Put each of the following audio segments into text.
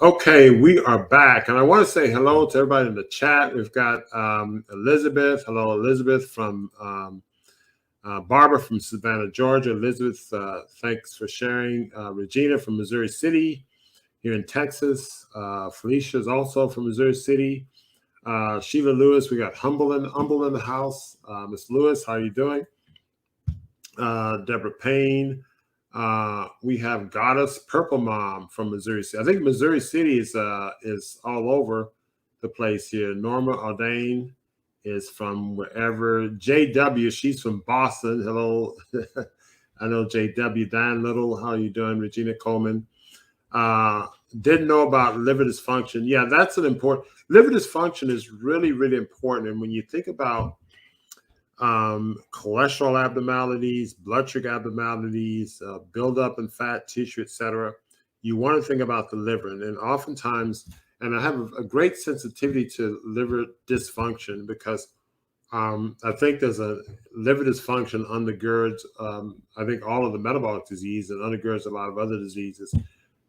Okay, we are back, and I want to say hello to everybody in the chat. We've got Elizabeth. Hello, Elizabeth from Barbara from Savannah, Georgia. Elizabeth, thanks for sharing. Regina from Missouri City here in Texas. Felicia is also from Missouri City. Sheila Lewis, we got Humble in the house. Miss Lewis, how are you doing? Deborah Payne. We have Goddess Purple Mom from Missouri City. I think Missouri City is all over the place here. Norma Aldain is from wherever. JW, she's from Boston. Hello. I know JW. Dan Little, how you doing? Regina Coleman. Didn't know about liver dysfunction. Yeah, that's an important. Liver dysfunction is really, really important. And when you think about cholesterol abnormalities, blood sugar abnormalities, buildup in fat tissue, etc., you want to think about the liver. And oftentimes, and I have a great sensitivity to liver dysfunction because I think there's a liver dysfunction undergirds, I think, all of the metabolic disease and undergirds a lot of other diseases.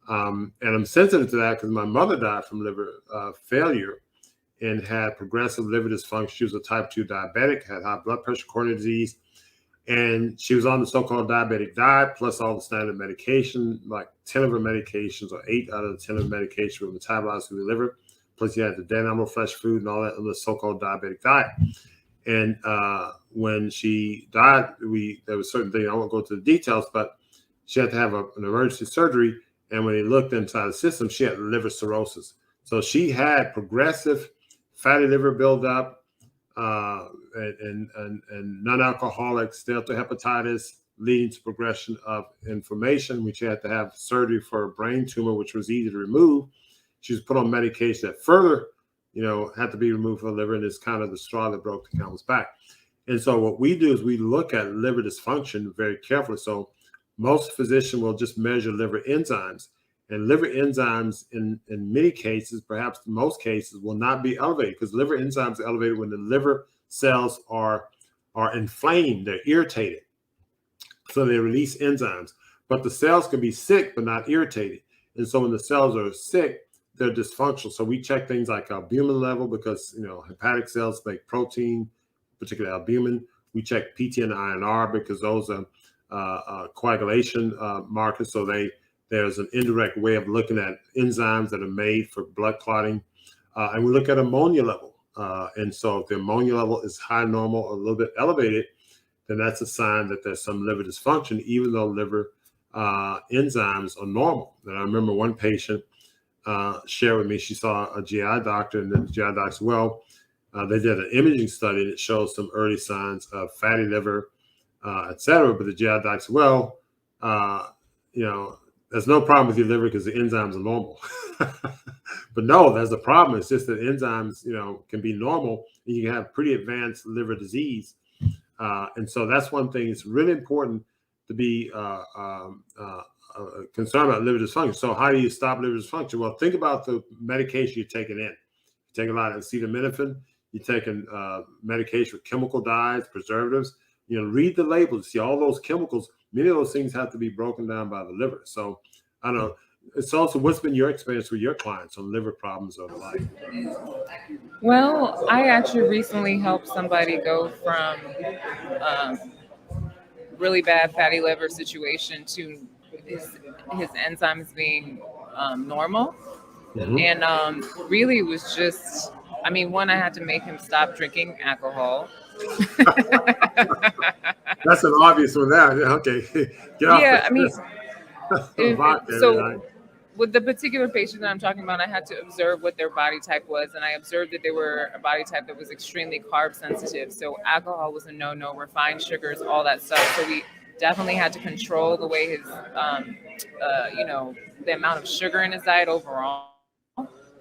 And I'm sensitive to that because my mother died from liver failure and had progressive liver dysfunction. She was a type 2 diabetic, had high blood pressure, coronary disease, and she was on the so-called diabetic diet, plus all the standard medication, like 10 of her medications, or 8 out of the 10 of the medications were metabolized through the liver, plus you had the dead animal flesh food and all that on the so-called diabetic diet. And when she died, there was certain things, I won't go to the details, but she had to have an emergency surgery, and when they looked inside the system, she had liver cirrhosis. So she had progressive fatty liver buildup, and non-alcoholic steatohepatitis, leading to progression of inflammation, which had to have surgery for a brain tumor, which was easy to remove. She was put on medication that further, had to be removed from the liver, and it's kind of the straw that broke the camel's back. And so what we do is we look at liver dysfunction very carefully. So most physicians will just measure liver enzymes. And liver enzymes, in many cases, perhaps most cases, will not be elevated because liver enzymes are elevated when the liver cells are inflamed, they're irritated. So they release enzymes. But the cells can be sick but not irritated. And so when the cells are sick, they're dysfunctional. So we check things like albumin level because, hepatic cells make protein, particularly albumin. We check PT and INR because those are coagulation markers. So there's an indirect way of looking at enzymes that are made for blood clotting. And we look at ammonia level. And so if the ammonia level is high, normal, or a little bit elevated, then that's a sign that there's some liver dysfunction, even though liver enzymes are normal. And I remember one patient shared with me, she saw a GI doctor, and then the GI doctor said, they did an imaging study and it shows some early signs of fatty liver, et cetera. But the GI doctor said, there's no problem with your liver because the enzymes are normal. But no, there's a problem. It's just that enzymes, can be normal and you can have pretty advanced liver disease. And so that's one thing. It's really important to be concerned about liver dysfunction. So how do you stop liver dysfunction? Well, think about the medication you're taking in. You take a lot of acetaminophen. You're taking medication with chemical dyes, preservatives. Read the labels. See all those chemicals. Many of those things have to be broken down by the liver. So I don't know. It's also, what's been your experience with your clients on liver problems of life? Well, I actually recently helped somebody go from really bad fatty liver situation to his enzymes being normal. Mm-hmm. And really it was just, one, I had to make him stop drinking alcohol. That's an obvious one there. Okay. With the particular patient that I'm talking about, I had to observe what their body type was. And I observed that they were a body type that was extremely carb sensitive. So alcohol was a no-no, refined sugars, all that stuff. So we definitely had to control the way his, the amount of sugar in his diet overall,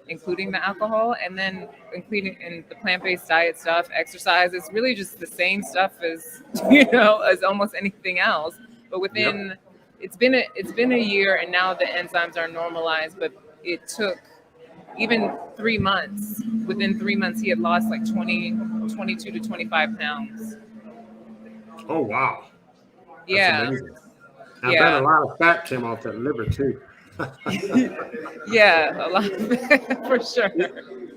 including the alcohol, and then including in the plant-based diet stuff, exercise. It's really just the same stuff as, as almost anything else. But within... Yep. It's been a year, and now the enzymes are normalized, but it took even 3 months. Within 3 months, he had lost like 22 to 25 pounds. Oh, wow. Yeah. That's amazing. I bet a lot of fat came off that liver too. Yeah, a lot for sure.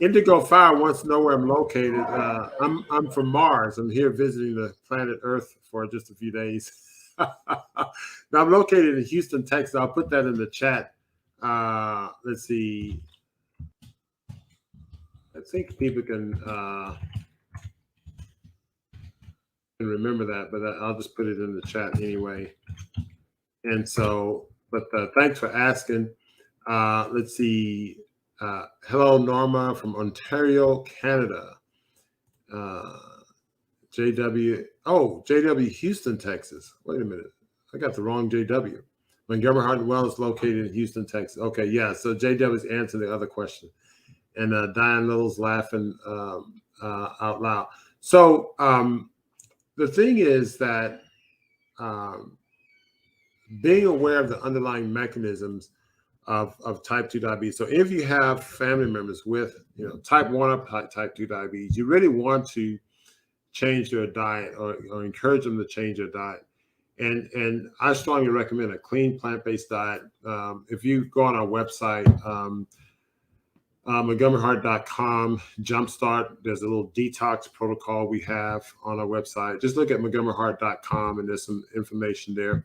Indigo Fire wants to know where I'm located. I'm from Mars. I'm here visiting the planet Earth for just a few days. Now I'm located in Houston, Texas. I'll put that in the chat. Let's see. I think people can remember that, but I'll just put it in the chat anyway. And so, but thanks for asking. Let's see. Hello, Norma from Ontario, Canada. JW. Oh, JW, Houston, Texas. Wait a minute. I got the wrong JW. Montgomery Heart and Wellness located in Houston, Texas. Okay, yeah. So JW is answering the other question. And Diane Little's laughing out loud. So the thing is that being aware of the underlying mechanisms of type 2 diabetes. So if you have family members with, type 1 or type 2 diabetes, you really want to change their diet or encourage them to change their diet. And I strongly recommend a clean plant-based diet. If you go on our website, MontgomeryHeart.com, Jumpstart, there's a little detox protocol we have on our website. Just look at MontgomeryHeart.com and there's some information there.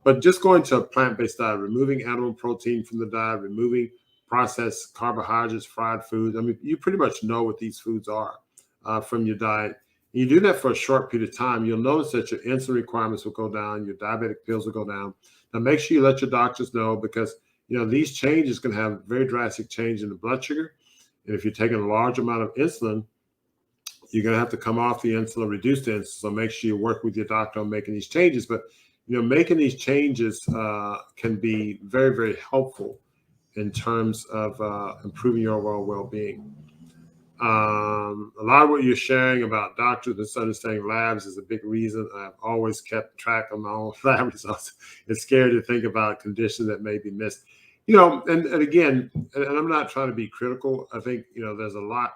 But just going to a plant-based diet, removing animal protein from the diet, removing processed carbohydrates, fried foods. I mean, you pretty much know what these foods are from your diet. You do that for a short period of time, you'll notice that your insulin requirements will go down, your diabetic pills will go down. Now, make sure you let your doctors know, because these changes can have very drastic change in the blood sugar. And if you're taking a large amount of insulin, you're going to have to come off the insulin, reduce the insulin. So make sure you work with your doctor on making these changes. But making these changes can be very, very helpful in terms of improving your overall well-being. A lot of what you're sharing about doctors misunderstanding labs is a big reason. I've always kept track of my own lab results. It's scary to think about conditions that may be missed. And again, and I'm not trying to be critical. I think, there's a lot,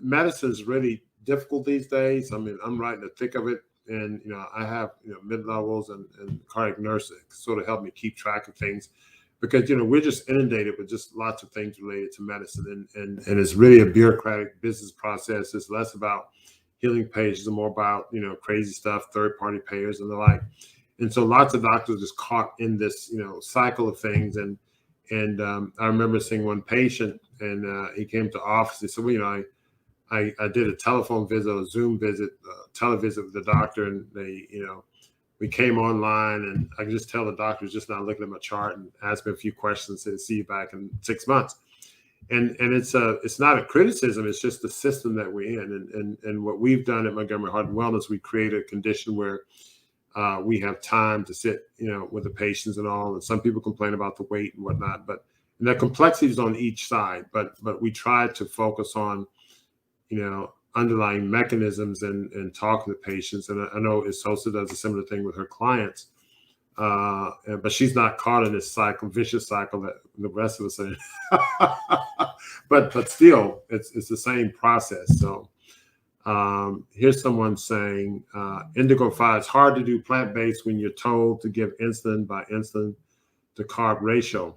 medicine is really difficult these days. I mean, I'm right in the thick of it. And, I have, mid-levels and cardiac nurse that sort of help me keep track of things, because, we're just inundated with just lots of things related to medicine. And it's really a bureaucratic business process. It's less about healing patients and more about, crazy stuff, third-party payers and the like. And so lots of doctors just caught in this, cycle of things. And I remember seeing one patient, and he came to office. He said, well, I did a telephone visit, a Zoom visit, televisit with the doctor, and they, we came online, and I could just tell the doctor was just not looking at my chart and asked me a few questions, said, see you back in 6 months. And it's not a criticism, it's just the system that we're in. And what we've done at Montgomery Heart and Wellness, we created a condition where we have time to sit, with the patients and all. And some people complain about the weight and whatnot, and the complexities on each side. But we try to focus on, underlying mechanisms and talking to patients. And I know Esosa does a similar thing with her clients, but she's not caught in this vicious cycle that the rest of us are in. but still, it's the same process. So here's someone saying, Indigo 5, it's hard to do plant-based when you're told to give insulin by insulin to carb ratio.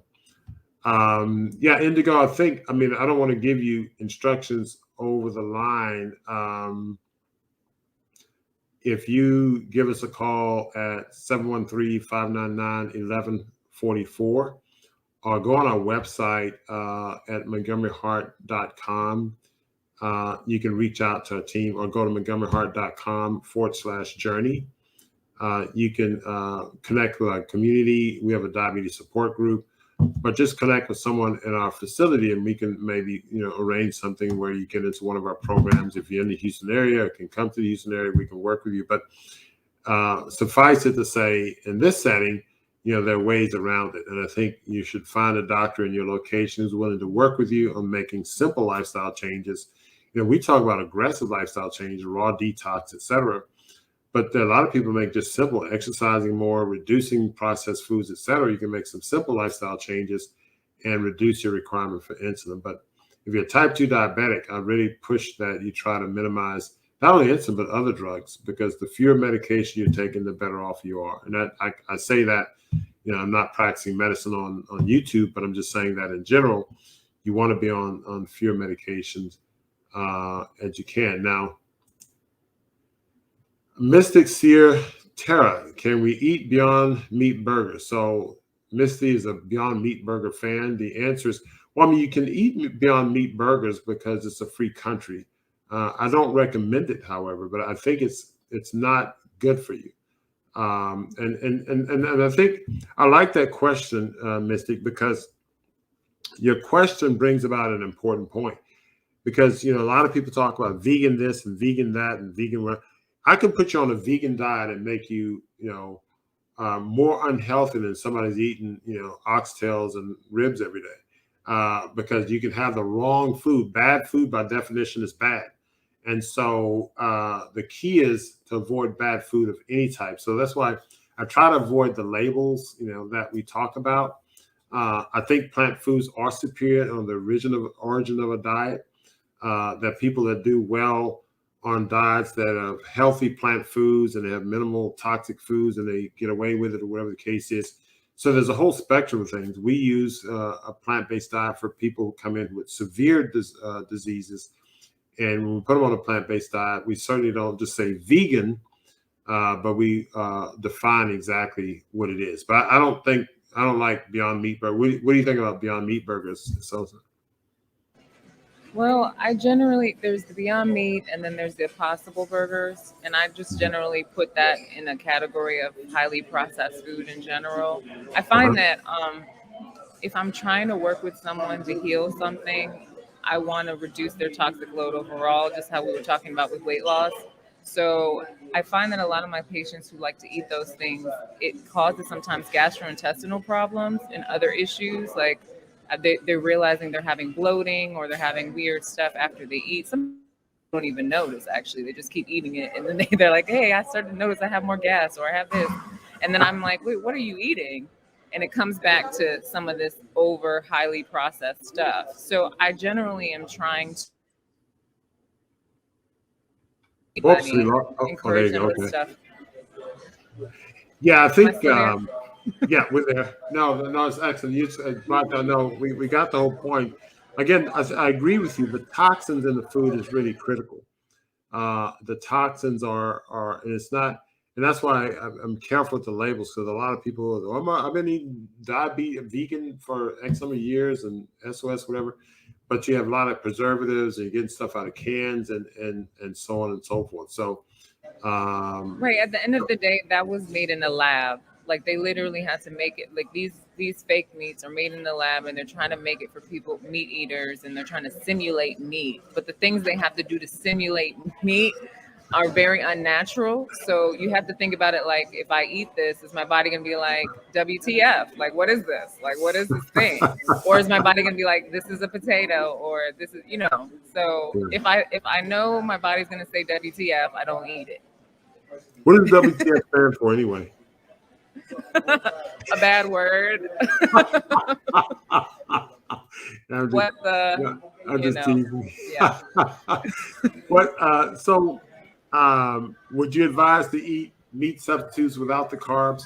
Yeah, Indigo, I don't want to give you instructions over the line. If you give us a call at 713-599-1144, or go on our website at MontgomeryHeart.com, you can reach out to our team, or go to MontgomeryHeart.com/journey. You can connect with our community. We have a diabetes support group. But just connect with someone in our facility, and we can maybe, arrange something where you get into one of our programs. If you're in the Houston area, or can come to the Houston area, we can work with you. But suffice it to say, in this setting, there are ways around it. And I think you should find a doctor in your location who's willing to work with you on making simple lifestyle changes. We talk about aggressive lifestyle changes, raw detox, etc. But there are a lot of people make just simple, exercising more, reducing processed foods, et cetera. You can make some simple lifestyle changes and reduce your requirement for insulin. But if you're type 2 diabetic, I really push that you try to minimize not only insulin, but other drugs, because the fewer medication you're taking, the better off you are. And I say that, I'm not practicing medicine on YouTube, but I'm just saying that in general, you want to be on fewer medications as you can. Now, Mystic Seer Terra, can we eat Beyond Meat burgers? So Misty is a Beyond Meat burger fan. The answer is, well, I mean, you can eat Beyond Meat burgers because it's a free country. I don't recommend it, however, but I think it's not good for you. And I think I like that question, Mystic, because your question brings about an important point. Because a lot of people talk about vegan this and vegan that and vegan what. I can put you on a vegan diet and make you, more unhealthy than somebody's eating, oxtails and ribs every day, because you can have the wrong food. Bad food, by definition, is bad, and so the key is to avoid bad food of any type. So that's why I try to avoid the labels, that we talk about. I think plant foods are superior on the origin of a diet. That people that do well on diets that have healthy plant foods and they have minimal toxic foods and they get away with it or whatever the case is. So there's a whole spectrum of things. We use a plant-based diet for people who come in with severe diseases. And when we put them on a plant-based diet, we certainly don't just say vegan, but we define exactly what it is. But I don't like Beyond Meat burger. What do you think about Beyond Meat burgers, Esosa? Well, there's the Beyond Meat and then there's the Impossible burgers. And I just generally put that in a category of highly processed food in general. I find that if I'm trying to work with someone to heal something, I want to reduce their toxic load overall, just how we were talking about with weight loss. So I find that a lot of my patients who like to eat those things, it causes sometimes gastrointestinal problems and other issues like they're realizing they're having bloating or they're having weird stuff after they eat. Some don't even notice, actually. They just keep eating it. And then they're like, hey, I started to notice I have more gas or I have this. And then I'm like, wait, what are you eating? And it comes back to some of this over highly processed stuff. So I generally am trying to encourage them with stuff. Yeah, I think... yeah, we're there. No, it's excellent. No, we got the whole point. Again, I agree with you. The toxins in the food is really critical. The toxins are, and it's not, and that's why I'm careful with the labels because a lot of people go, I've been eating vegan for X number of years and SOS whatever, but you have a lot of preservatives and you're getting stuff out of cans and so on and so forth. So, right at the end of the day, that was made in a lab. Like they literally had to make it. Like these fake meats are made in the lab, and they're trying to make it for people, meat eaters, and they're trying to simulate meat. But the things they have to do to simulate meat are very unnatural. So you have to think about it like, if I eat this, is my body gonna be like, WTF? Like, what is this? Like, what is this thing? Or is my body gonna be like, this is a potato, or this is, So if I know my body's gonna say WTF, I don't eat it. What does WTF stand for anyway? A bad word. I'm just teasing. Yeah. Would you advise to eat meat substitutes without the carbs?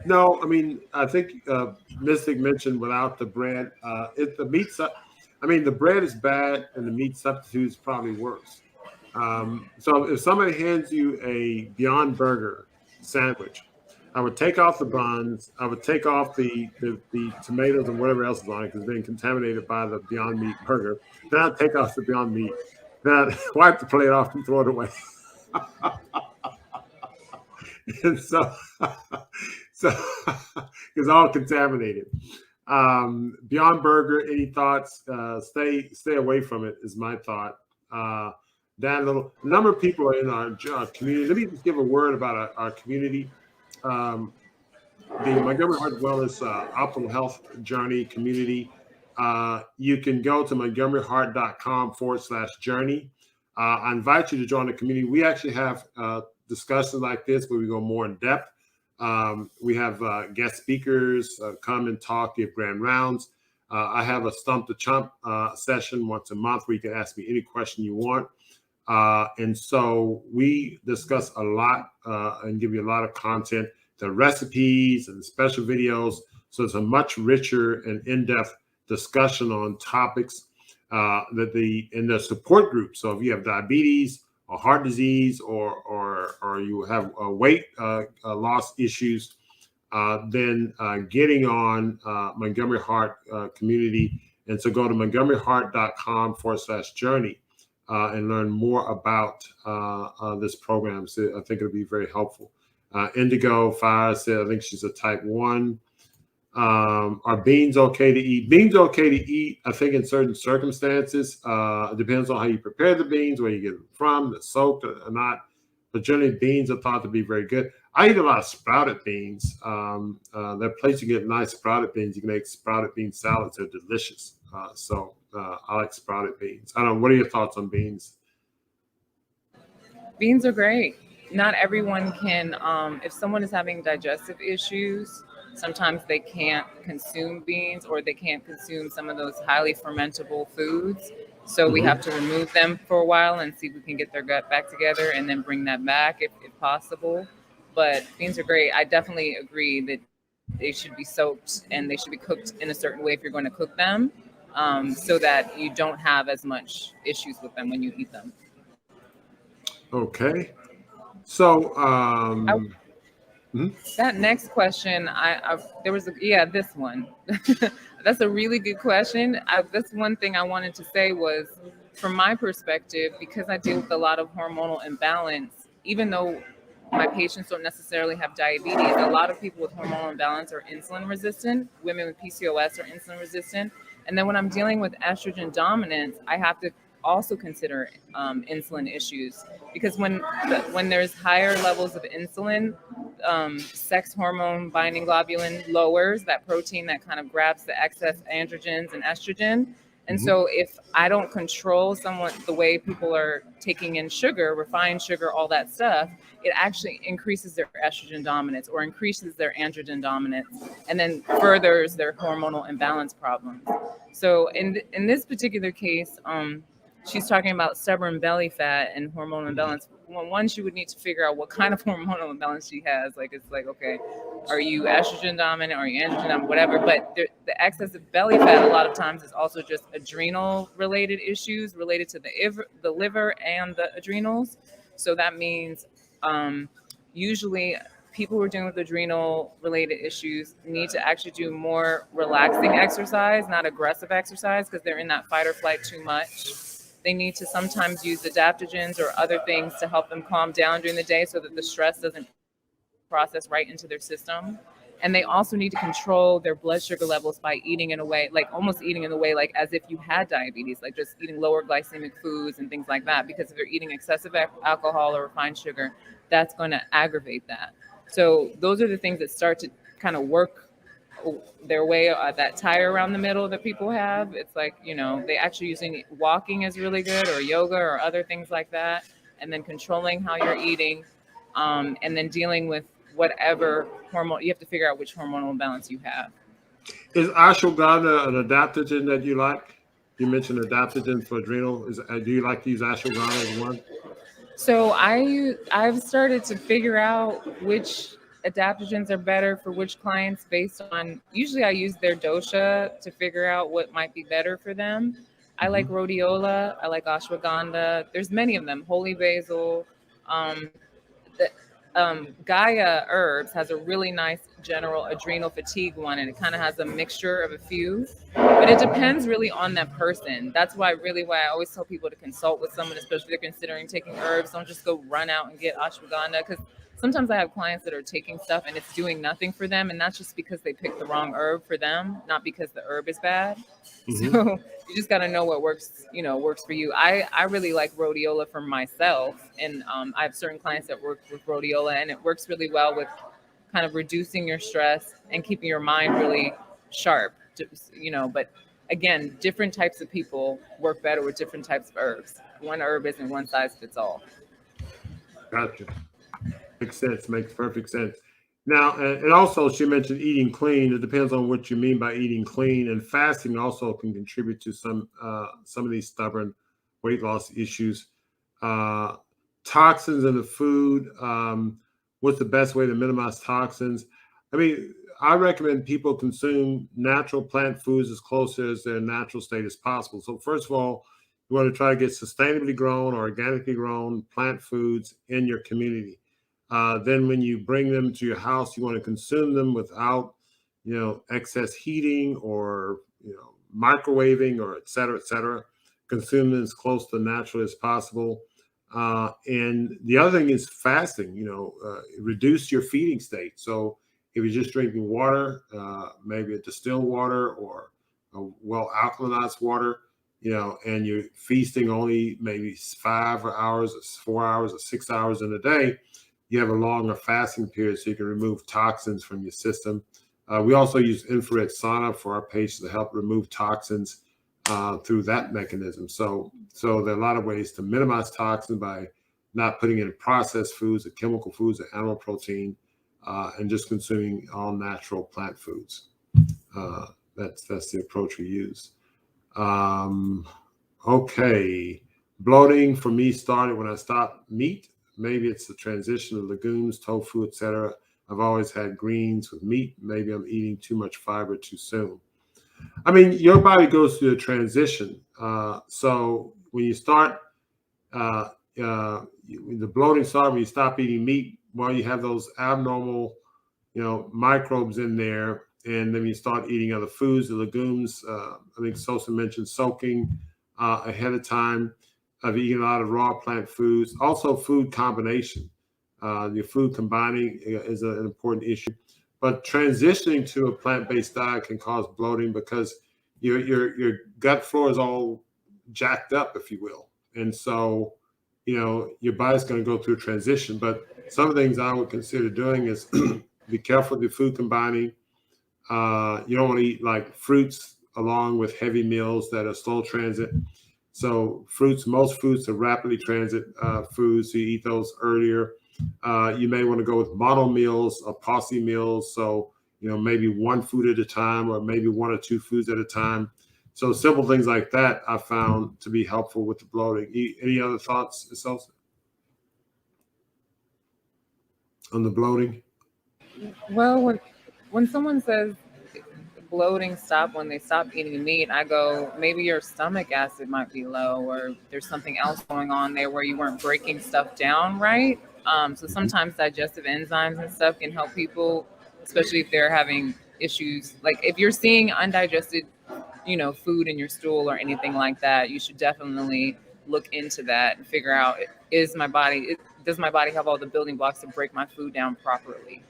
No, I mean, I think Mystic mentioned without the bread. The bread is bad and the meat substitute is probably worse. So if somebody hands you a Beyond Burger sandwich, I would take off the buns. I would take off the tomatoes and whatever else is on it because it's been contaminated by the Beyond Meat burger. Then I'd take off the Beyond Meat. Then I'd wipe the plate off and throw it away. And so it's all contaminated. Beyond Burger, any thoughts? Stay away from it is my thought. A number of people are in our community. Let me just give a word about our community. The Montgomery Heart and Wellness Optimal Health Journey community. You can go to montgomeryheart.com/journey. I invite you to join the community. We actually have discussions like this where we go more in depth. We have guest speakers come and talk, give grand rounds. I have a Stump the Chump session once a month where you can ask me any question you want. And so we discuss a lot and give you a lot of content. the recipes and the special videos. So it's a much richer and in-depth discussion on topics in the support group. So if you have diabetes or heart disease or you have weight loss issues, then getting on Montgomery Heart community. And so go to montgomeryheart.com/journey and learn more about this program. So I think it'll be very helpful. Indigo Fire said, I think she's a type 1. Are beans okay to eat? Beans are okay to eat, I think, in certain circumstances. It depends on how you prepare the beans, where you get them from, they're soaked or not. But generally, beans are thought to be very good. I eat a lot of sprouted beans. There are places you get nice sprouted beans. You can make sprouted bean salads. They're delicious. So I like sprouted beans. I don't know. What are your thoughts on beans? Beans are great. Not everyone can, if someone is having digestive issues, sometimes they can't consume beans or they can't consume some of those highly fermentable foods. So we have to remove them for a while and see if we can get their gut back together and then bring that back if possible. But beans are great. I definitely agree that they should be soaked and they should be cooked in a certain way if you're going to cook them, so that you don't have as much issues with them when you eat them. Okay. So that next question, there was this one. That's a really good question. That's one thing I wanted to say was, from my perspective, because I deal with a lot of hormonal imbalance, even though my patients don't necessarily have diabetes, a lot of people with hormonal imbalance are insulin resistant. Women with PCOS are insulin resistant. And then when I'm dealing with estrogen dominance, I have to also consider insulin issues, because when there's higher levels of insulin, sex hormone binding globulin lowers, that protein that kind of grabs the excess androgens and estrogen. And so if I don't control the way people are taking in sugar, refined sugar, all that stuff, it actually increases their estrogen dominance or increases their androgen dominance, and then furthers their hormonal imbalance problems. So in this particular case, she's talking about stubborn belly fat and hormonal imbalance. One, she would need to figure out what kind of hormonal imbalance she has. Like, it's like, okay, are you estrogen dominant? Are you androgen dominant? Whatever. But the excess of belly fat a lot of times is also just adrenal related issues related to the liver and the adrenals. So that means usually people who are dealing with adrenal related issues need to actually do more relaxing exercise, not aggressive exercise, because they're in that fight or flight too much. They need to sometimes use adaptogens or other things to help them calm down during the day so that the stress doesn't process right into their system. And they also need to control their blood sugar levels by eating in a way, like almost eating in a way like as if you had diabetes, like just eating lower glycemic foods and things like that. Because if they're eating excessive alcohol or refined sugar, that's going to aggravate that. So those are the things that start to kind of work their way, that tire around the middle that people have. It's like, they actually using walking is really good, or yoga or other things like that, and then controlling how you're eating, and then dealing with whatever hormone. You have to figure out which hormonal imbalance you have. Is ashwagandha an adaptogen that you like? You mentioned adaptogen for adrenal. Do you like to use ashwagandha as one? So I've started to figure out which adaptogens are better for which clients based on, usually I use their dosha to figure out what might be better for them. I like rhodiola, I like ashwagandha. There's many of them. Holy basil. The Gaia Herbs has a really nice general adrenal fatigue one, and it kind of has a mixture of a few, but it depends really on that person. That's why I always tell people to consult with someone, especially if they're considering taking herbs. Don't just go run out and get ashwagandha, because sometimes I have clients that are taking stuff and it's doing nothing for them, and that's just because they picked the wrong herb for them, not because the herb is bad. So you just got to know what works for you. I really like rhodiola for myself, and I have certain clients that work with rhodiola, and it works really well with kind of reducing your stress and keeping your mind really sharp. But again, different types of people work better with different types of herbs. One herb isn't one size fits all. Gotcha. Makes sense. Makes perfect sense. Now, and also she mentioned eating clean. It depends on what you mean by eating clean, and fasting also can contribute to some of these stubborn weight loss issues. Toxins in the food. what's the best way to minimize toxins? I mean, I recommend people consume natural plant foods as close as their natural state as possible. So first of all, you want to try to get sustainably grown or organically grown plant foods in your community. Then when you bring them to your house, you want to consume them without, excess heating or, microwaving or et cetera, et cetera. Consume them as close to natural as possible. And the other thing is fasting, reduce your feeding state. So if you're just drinking water, maybe a distilled water or a well alkalinized water, and you're feasting only maybe 5 hours or 4 hours or 6 hours in a day, you have a longer fasting period so you can remove toxins from your system. We also use infrared sauna for our patients to help remove toxins through that mechanism. So there are a lot of ways to minimize toxins by not putting in processed foods or chemical foods or animal protein, and just consuming all natural plant foods. That's the approach we use. Okay. Bloating for me started when I stopped meat. Maybe it's the transition of legumes, tofu, etc. I've always had greens with meat. Maybe I'm eating too much fiber too soon. I mean, your body goes through a transition. So when you start, the bloating starts when you stop eating meat. Well, you have those abnormal, microbes in there, and then you start eating other foods, the legumes. I think Sosa mentioned soaking ahead of time. I've eaten a lot of raw plant foods. Also, food combination. Your food combining is an important issue. But transitioning to a plant-based diet can cause bloating because your gut flora is all jacked up, if you will. And so, your body's going to go through a transition. But some things I would consider doing is be careful with your food combining. You don't want to eat like fruits along with heavy meals that are slow transit. So most fruits are rapidly transit foods. So you eat those earlier. You may want to go with mono meals or posse meals. So, maybe one food at a time or maybe 1 or 2 foods at a time. So simple things like that I found to be helpful with the bloating. Any other thoughts, Esosa, on the bloating? Well, when someone says bloating stop when they stop eating meat, I go, maybe your stomach acid might be low or there's something else going on there where you weren't breaking stuff down right. So sometimes digestive enzymes and stuff can help people, especially if they're having issues. Like if you're seeing undigested, food in your stool or anything like that, you should definitely look into that and figure out, does my body have all the building blocks to break my food down properly?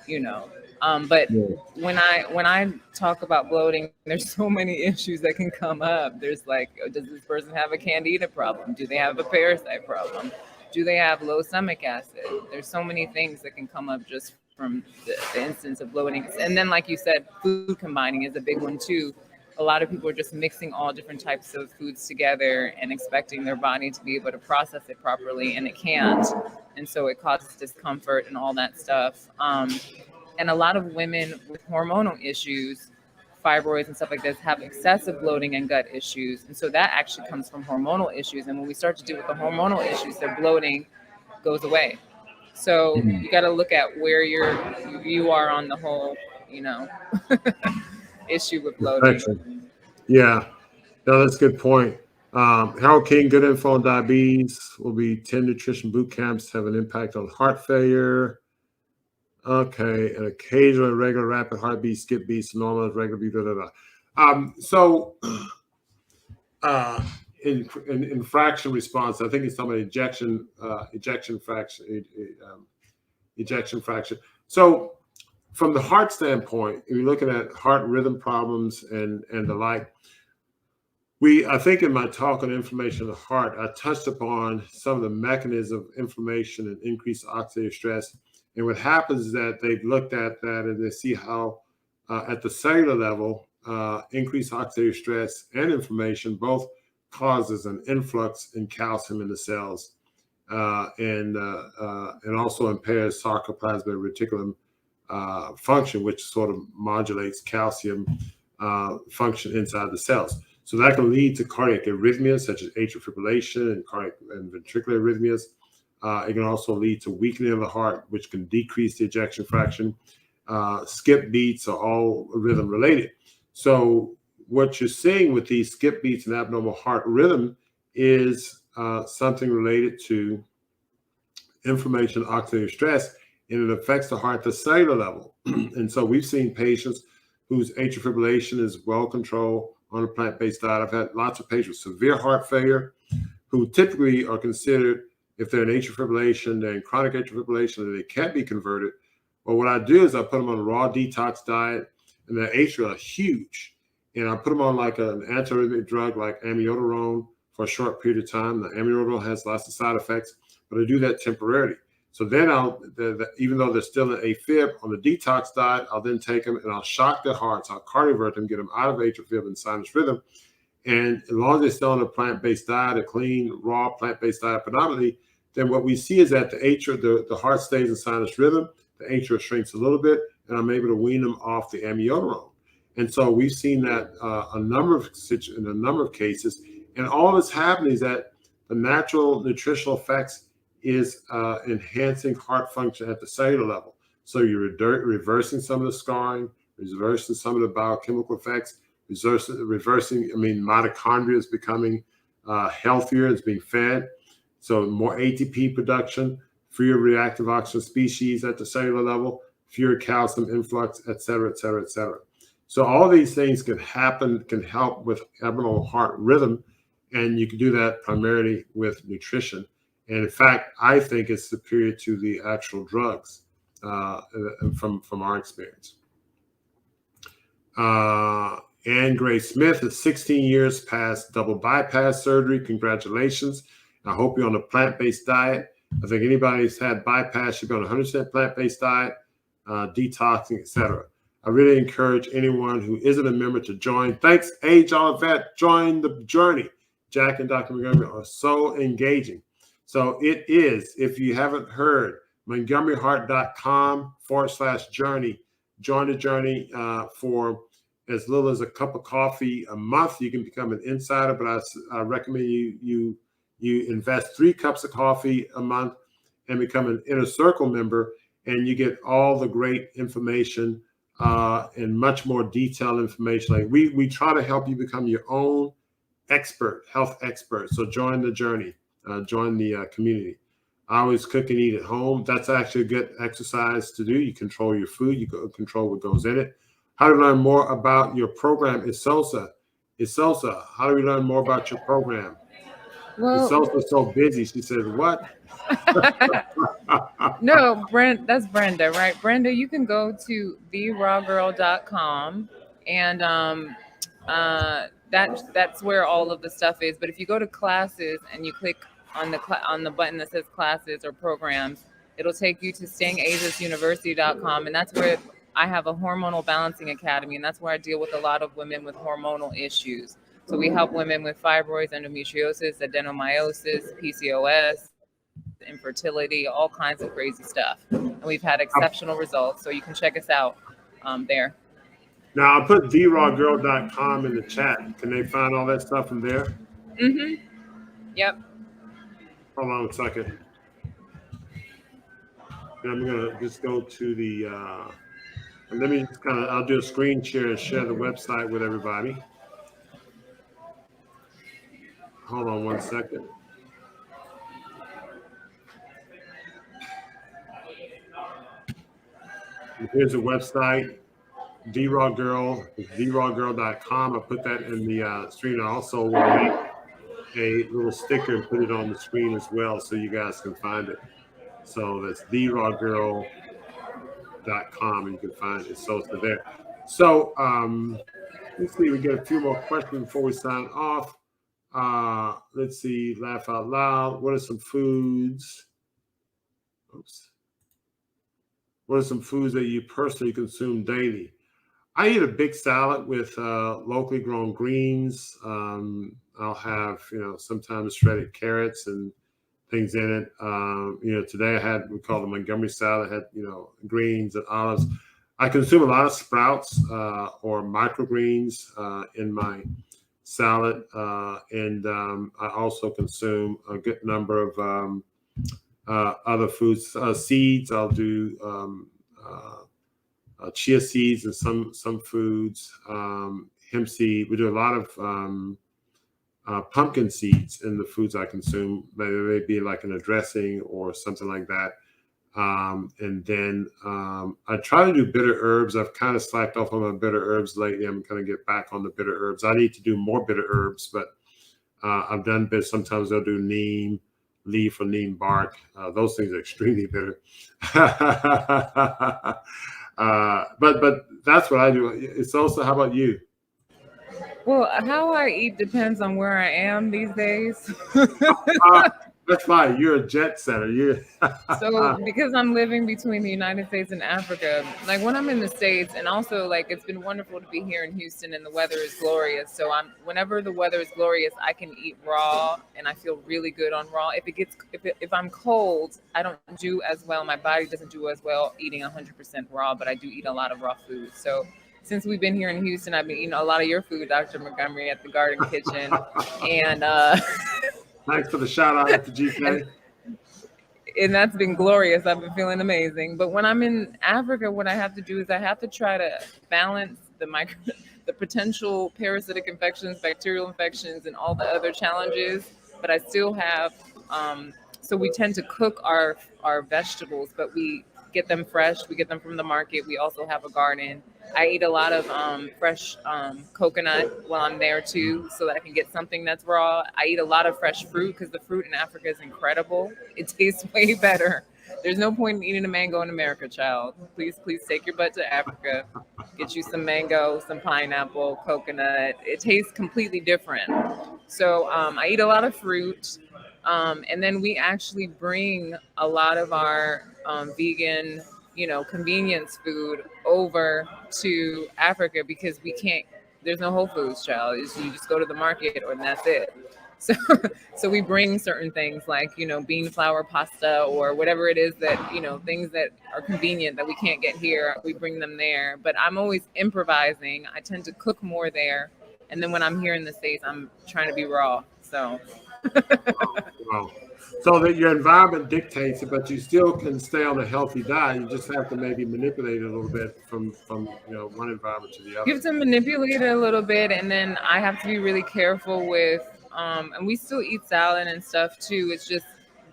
But Yeah. when I talk about bloating, there's so many issues that can come up. There's like, does this person have a candida problem? Do they have a parasite problem? Do they have low stomach acid? There's so many things that can come up just from the instance of bloating. And then, like you said, food combining is a big one too. A lot of people are just mixing all different types of foods together and expecting their body to be able to process it properly, and it can't. And so it causes discomfort and all that stuff. And a lot of women with hormonal issues, fibroids and stuff like this, have excessive bloating and gut issues. And so that actually comes from hormonal issues. And when we start to deal with the hormonal issues, their bloating goes away. So you got to look at where you are on the whole, issue with bloating. Perfection. Yeah. No, that's a good point. Harold King, good info on diabetes. Will be 10 nutrition boot camps have an impact on heart failure. Okay, an occasional irregular rapid heartbeat, skip beats, normal, regular beat, So in fraction response, I think it's talking about ejection fraction. So from the heart standpoint, if you're looking at heart rhythm problems and the like, I think in my talk on inflammation of the heart, I touched upon some of the mechanisms of inflammation and increased oxidative stress. And what happens is that they've looked at that and they see how at the cellular level, increased oxidative stress and inflammation both causes an influx in calcium in the cells, and also impairs sarcoplasmic reticulum function, which sort of modulates calcium function inside the cells. So that can lead to cardiac arrhythmias such as atrial fibrillation and cardiac and ventricular arrhythmias. It can also lead to weakening of the heart, which can decrease the ejection fraction. Skip beats are all rhythm related. So what you're seeing with these skip beats and abnormal heart rhythm is something related to inflammation, oxidative stress, and it affects the heart at the cellular level. And so we've seen patients whose atrial fibrillation is well controlled on a plant-based diet. I've had lots of patients with severe heart failure who typically are considered, if they're in atrial fibrillation, they're in chronic atrial fibrillation, and they can't be converted. Well, what I do is I put them on a raw detox diet, and their atrial are huge. And I put them on like an antiarrhythmic drug like amiodarone for a short period of time. The amiodarone has lots of side effects, but I do that temporarily. So then even though they're still in AFib on the detox diet, I'll then take them and I'll shock their hearts. I'll cardiovert them, get them out of atrial fib and sinus rhythm. And as long as they're still on a plant-based diet, a clean, raw plant-based diet predominantly, then what we see is that the heart stays in sinus rhythm, the atrial shrinks a little bit, and I'm able to wean them off the amiodarone. And so we've seen that in a number of cases. And all that's happening is that the natural nutritional effects is enhancing heart function at the cellular level. So you're reversing some of the scarring, reversing some of the biochemical effects, reversing, mitochondria is becoming healthier, it's being fed. So more ATP production, fewer reactive oxygen species at the cellular level, fewer calcium influx, et cetera, et cetera, et cetera. So all these things can help with abnormal heart rhythm, and you can do that primarily with nutrition. And in fact, I think it's superior to the actual drugs from our experience. Ann Gray Smith is 16 years past double bypass surgery. Congratulations. I hope you're on a plant-based diet. I think anybody who's had bypass should be on a 100% plant-based diet, detoxing, etc. I really encourage anyone who isn't a member to join. Thanks, Age Olivet. Join the journey. Jack and Dr. Montgomery are so engaging. So it is, if you haven't heard, montgomeryheart.com/journey. Join the journey for as little as a cup of coffee a month. You can become an insider, but I recommend you invest 3 cups of coffee a month and become an inner circle member, and you get all the great information and much more detailed information. Like we try to help you become your own expert, health expert. So join the journey, join the community. I always cook and eat at home. That's actually a good exercise to do. You control your food, you control what goes in it. How to learn more about your program, Esosa. Esosa, how do we learn more about your program? Well, Esosa's so busy. She says, what? No, that's Brenda, right? Brenda, you can go to therawgirl.com, and that's where all of the stuff is. But if you go to classes and you click on the button that says classes or programs, it'll take you to stayingazisuniversity.com, and that's where I have a hormonal balancing academy, and that's where I deal with a lot of women with hormonal issues. So we help women with fibroids, endometriosis, adenomyosis, PCOS, infertility, all kinds of crazy stuff. And we've had exceptional results. So you can check us out there. Now, I'll put therawgirl.com in the chat. Can they find all that stuff from there? Mm-hmm. Yep. Hold on a second. And I'm going to just go to the, let me just I'll do a screen share and share the website with everybody. Hold on one second. Here's the website, therawgirl.com. I put that in the screen. I also will make a little sticker and put it on the screen as well so you guys can find it. So that's therawgirl.com, and you can find it. So it's there. So let's see, we get a few more questions before we sign off. Let's see, laugh out loud. What are some foods? Oops. What are some foods that you personally consume daily? I eat a big salad with locally grown greens. I'll have, sometimes shredded carrots and things in it. Today we call the Montgomery salad, had, greens and olives. I consume a lot of sprouts or microgreens in my salad. And I also consume a good number of other foods, seeds. I'll do chia seeds and some foods, hemp seed. We do a lot of pumpkin seeds in the foods I consume. Maybe it may be like in a dressing or something like that. And then I try to do bitter herbs. I've kind of slacked off on my bitter herbs lately. I'm going to get back on the bitter herbs. I need to do more bitter herbs, but I've done bits. Sometimes they'll do neem leaf or neem bark. Those things are extremely bitter. But that's what I do. It's also, how about you? Well, how I eat depends on where I am these days. That's fine. You're a jet setter. So because I'm living between the United States and Africa, like when I'm in the States, and also like it's been wonderful to be here in Houston and the weather is glorious. So whenever the weather is glorious, I can eat raw and I feel really good on raw. If I'm cold, I don't do as well. My body doesn't do as well eating 100% raw, but I do eat a lot of raw food. So since we've been here in Houston, I've been eating a lot of your food, Dr. Montgomery, at the Garden Kitchen. And thanks for the shout out at the GK. And that's been glorious. I've been feeling amazing. But when I'm in Africa, what I have to do is I have to try to balance the potential parasitic infections, bacterial infections, and all the other challenges. But I still have, so we tend to cook our vegetables, but we get them fresh. We get them from the market. We also have a garden. I eat a lot of fresh coconut while I'm there too, so that I can get something that's raw. I eat a lot of fresh fruit because the fruit in Africa is incredible. It tastes way better. There's no point in eating a mango in America, child. Please take your butt to Africa. Get you some mango, some pineapple, coconut. It tastes completely different. So I eat a lot of fruit. And then we actually bring a lot of our vegan, convenience food over to Africa because there's no Whole Foods, child. You just go to the market and that's it. So we bring certain things like, bean flour pasta or whatever it is that, things that are convenient that we can't get here, we bring them there. But I'm always improvising. I tend to cook more there. And then when I'm here in the States, I'm trying to be raw. So. Wow. So that your environment dictates it, but you still can stay on a healthy diet. You just have to maybe manipulate it a little bit from one environment to the other. You have to manipulate it a little bit, and then I have to be really careful with, and we still eat salad and stuff too. It's just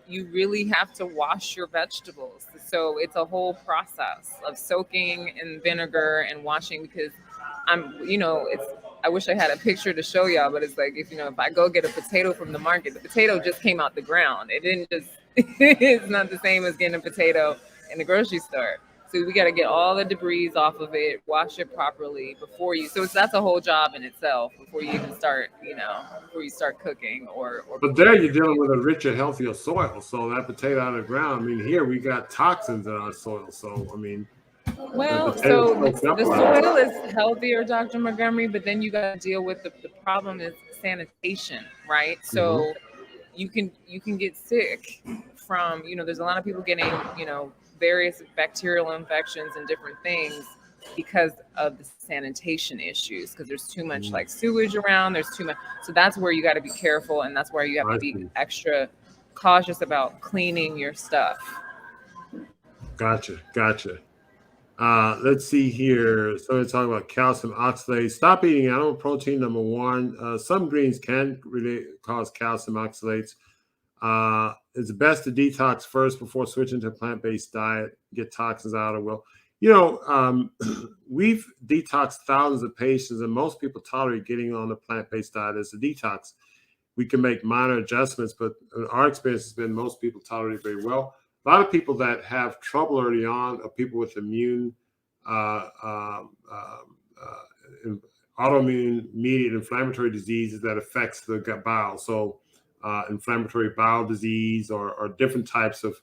you really have to wash your vegetables. So it's a whole process of soaking in vinegar and washing because I wish I had a picture to show y'all, but it's like if I go get a potato from the market, the potato just came out the ground. It didn't just it's not the same as getting a potato in the grocery store. So we got to get all the debris off of it, wash it properly that's a whole job in itself before you even start, before you start cooking or But there you're dealing with a richer, healthier soil. So that potato out of the ground, here we got toxins in our soil. So, well, so the soil is healthier, Dr. Montgomery, but then you got to deal with the problem is sanitation, right? So you can get sick from, there's a lot of people getting, various bacterial infections and different things because of the sanitation issues, because there's too much like sewage around, there's too much. So that's where you got to be careful, and that's where you have to be extra cautious about cleaning your stuff. Gotcha. Let's see here. So we're talking about calcium oxalate. Stop eating animal protein, number one. Some greens can really cause calcium oxalates. It's best to detox first before switching to a plant-based diet, get toxins out of will. We've detoxed thousands of patients, and most people tolerate getting on a plant-based diet as a detox. We can make minor adjustments, but our experience has been most people tolerate it very well. A lot of people that have trouble early on are people with immune, autoimmune mediated inflammatory diseases that affects the gut bowel. So inflammatory bowel disease or different types of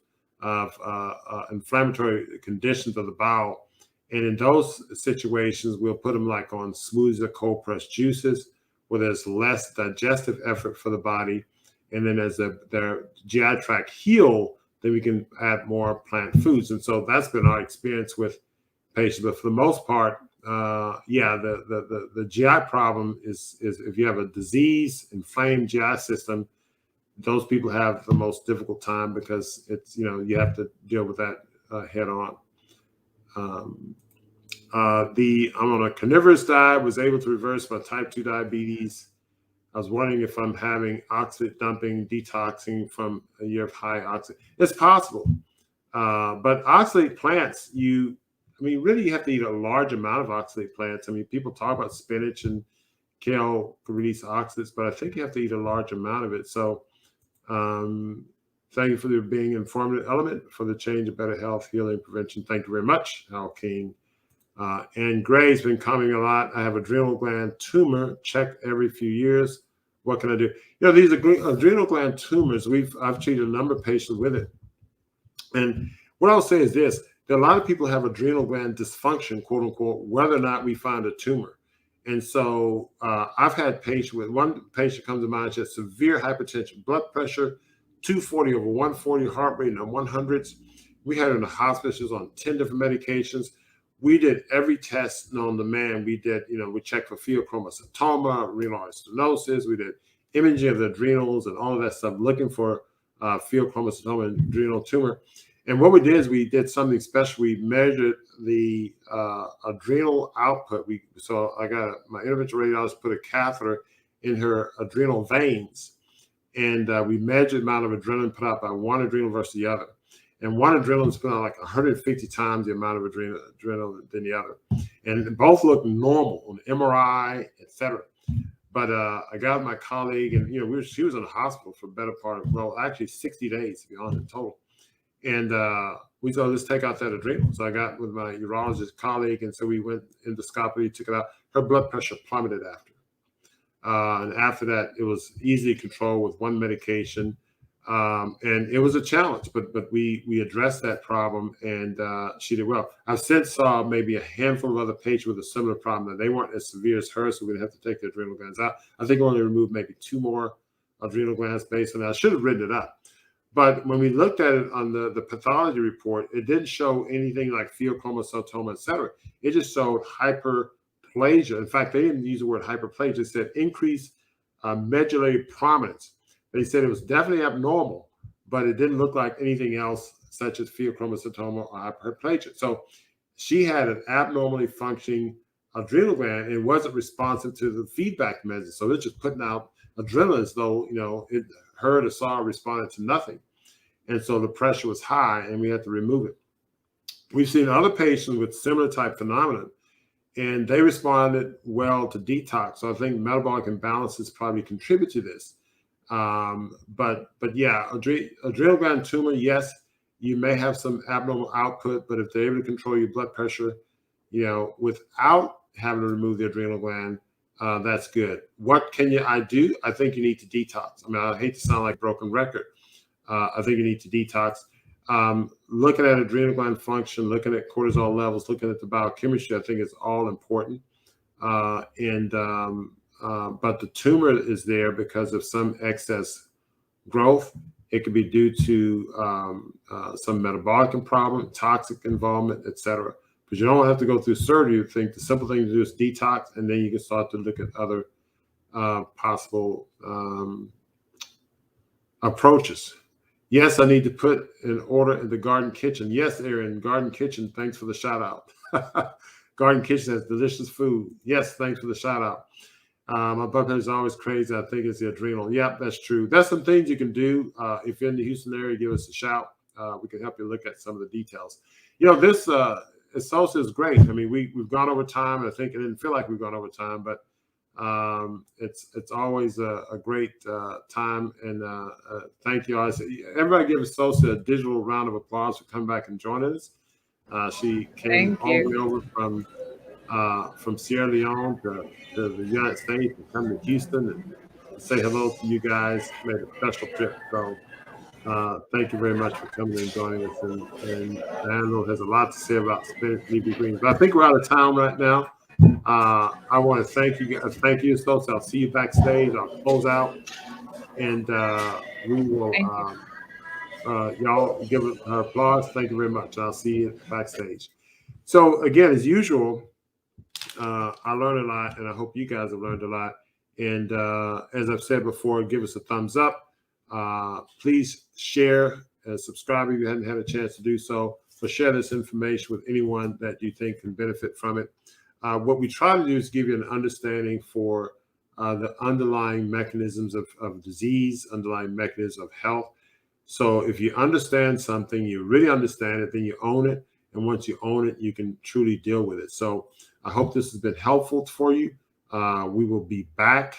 inflammatory conditions of the bowel. And in those situations, we'll put them like on smoothies or cold pressed juices where there's less digestive effort for the body. And then as their GI tract heal, then we can add more plant foods. And so that's been our experience with patients. But for the most part, the GI problem is if you have a disease, inflamed GI system, those people have the most difficult time because it's, you have to deal with that head on. I'm on a carnivorous diet, was able to reverse my type 2 diabetes. I was wondering if I'm having oxalate dumping, detoxing from a year of high oxalate. It's possible. But oxalate plants, really you have to eat a large amount of oxalate plants. I mean, people talk about spinach and kale can release oxalates, but I think you have to eat a large amount of it. So thank you for being an informative element for the change of better health, healing, prevention. Thank you very much, Al King. And Gray's been coming a lot. I have adrenal gland tumor. Check every few years. What can I do? These adrenal gland tumors, I've treated a number of patients with it. And what I'll say is this: that a lot of people have adrenal gland dysfunction, quote unquote, whether or not we find a tumor. And so I've had patients with one patient comes to mind, she has severe hypertension, blood pressure, 240 over 140, heart rate in the 100s. We had her in the hospital. She was on 10 different medications. We did every test known to man. We did, we checked for pheochromocytoma, renal stenosis. We did imaging of the adrenals and all of that stuff, looking for pheochromocytoma and adrenal tumor. And what we did is we did something special. We measured the adrenal output. So I got my interventional radiologist put a catheter in her adrenal veins, and we measured the amount of adrenaline put out by one adrenal versus the other. And one adrenaline is put out like 150 times the amount of adrenaline than the other. And both looked normal on MRI, et cetera. But I got my colleague, and she was in the hospital for a better part of, actually 60 days, to be honest, in total. And we said, let's take out that adrenal. So I got with my urologist colleague, and so we went endoscopy, took it out. Her blood pressure plummeted after. And after that, it was easily controlled with one medication. And it was a challenge, but we addressed that problem, and she did well. I've since saw maybe a handful of other patients with a similar problem, and they weren't as severe as her, so we're going to have to take the adrenal glands out. I think we only removed maybe 2 more adrenal glands based on that. I should have written it up. But when we looked at it on the pathology report, it didn't show anything like pheochromocytoma, et cetera. It just showed hyperplasia. In fact, they didn't use the word hyperplasia. They said increased medullary prominence. They said it was definitely abnormal, but it didn't look like anything else, such as pheochromocytoma or hyperplasia. So she had an abnormally functioning adrenal gland. It wasn't responsive to the feedback measures. So it's just putting out adrenaline as though, it heard or saw or responded to nothing. And so the pressure was high, and we had to remove it. We've seen other patients with similar type phenomenon, and they responded well to detox. So I think metabolic imbalances probably contribute to this. But yeah, adrenal gland tumor, yes, you may have some abnormal output, but if they're able to control your blood pressure, without having to remove the adrenal gland, that's good. What can I do? I think you need to detox. I mean, I hate to sound like a broken record. I think you need to detox. Looking at adrenal gland function, looking at cortisol levels, looking at the biochemistry, I think is all important. But the tumor is there because of some excess growth. It could be due to some metabolic problem, toxic involvement, et cetera. Because you don't have to go through surgery. You think the simple thing to do is detox, and then you can start to look at other possible approaches. Yes, I need to put an order in the Garden Kitchen. Yes, Aaron, Garden Kitchen, thanks for the shout out. Garden Kitchen has delicious food. Yes, thanks for the shout out. My blood pressure is always crazy. I think it's the adrenal. Yep, that's true. That's some things you can do. If you're in the Houston area, give us a shout. We can help you look at some of the details. This Esosa is great. I mean, we've gone over time, and I think it didn't feel like we've gone over time, but it's always a great time. And thank you all. Everybody give Esosa a digital round of applause for coming back and joining us. She came all the way over from Sierra Leone to the United States and come to Houston and say hello to you guys. Made a special trip. So thank you very much for coming and joining us. And Daniel has a lot to say about spinach, leafy greens. But I think we're out of time right now. I want to thank you guys. Thank you, Esosa. I'll see you backstage. I'll close out. And we will, y'all give her applause. Thank you very much. I'll see you backstage. So again, as usual, I learned a lot, and I hope you guys have learned a lot. And as I've said before, give us a thumbs up. Please share and subscribe if you hadn't had a chance to do so. So share this information with anyone that you think can benefit from it. What we try to do is give you an understanding for the underlying mechanisms of disease, underlying mechanisms of health. So if you understand something, you really understand it, then you own it. And once you own it, you can truly deal with it. So I hope this has been helpful for you. We will be back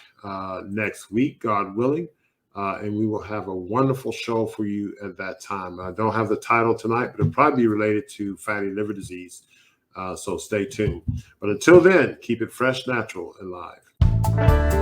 next week, God willing. And we will have a wonderful show for you at that time. I don't have the title tonight, but it'll probably be related to fatty liver disease. So stay tuned. But until then, keep it fresh, natural, and live.